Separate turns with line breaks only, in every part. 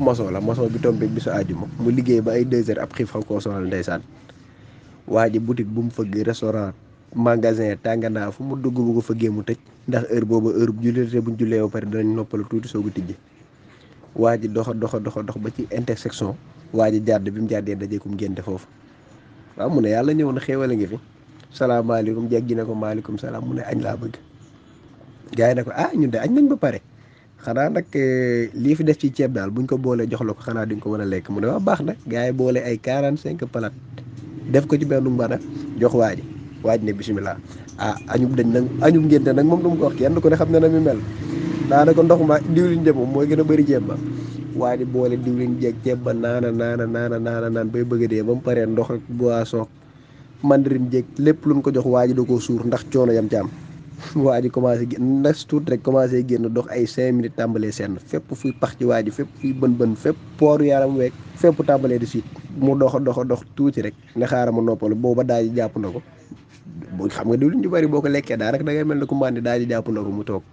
maçon la maçon bi tombé bi sa aajuma mu liggéey ba ay 2 heures ab xiif xaw koo sonal ndeysaan waa ji boutique bu mu fëgg restaurant magasin tànganaa fu mu dugg bu ko fëggee mu tëj ndax heure boobu heure bu jullee te buñ jullee ba pare danañ noppalu tuuti soog a tijji waa ji dox ba ci intersection waa ji jàdd bi mu jàddee dajeekum ngénte foofu waaw mu ne yàlla ñëw na xéewal a ngi fi salaamaaleykum jeeg ji ne ko maaleykum salaam mu ne añ laa bëgg gars yi ne ko ah ñun de añ nañ ba pare xanaa nag lii fi def ci ceeb daal buñ ko boolee jox la ko xanaa di nga ko mën a lekk mu ne waa baax na gars yi boole ay 45 palaat def ko ci benn mbana jox waa ji ne bisimilah ah añub dañ nag añub ngénte nag moom du mu ko wax kenn ko ne xam ne na mi mel daanaka ndox ma diwlin ja moom mooy gën a bëri ceeb ba waa ji boole diwlin jeeg ceeb ba naan bay bëgg a dee ba mu paree ndox ak boisson mandarin jeeg lépp luñ ko jox waa ji da koo suur ndax coono yam ci am waa ji commencé génn nas tuut rek commencé génn dox ay 5 minutes tàmbalee senn fépp fuy pax ci waa ji fépp fuy bën fépp pooru yaram weeg fépp tàmbalee di siit mu dox tuuti rek ne xaaral ma noppalu booba daal di jàpp na ko bu xam nga diwlin ju bari boo ko lekkee daa rek da ngay mel ne ku màndi daal di jàpp na ko mu toog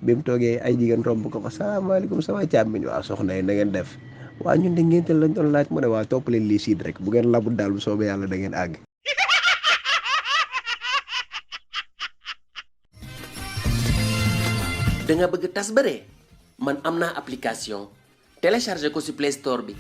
bi mu toogee ay jigéen romb ko fa salaamaaleykum sama càmmiñ waaw soxna yi na ngeen def waa ñun de ngéntel lañ doon laaj mu ne waa topp leen lii siit rek bu ngeen labut daal bu soobee yàlla da ngeen àgg.
da nga bëgg tas bare man am naa application téléchargé ko ci Play Store bi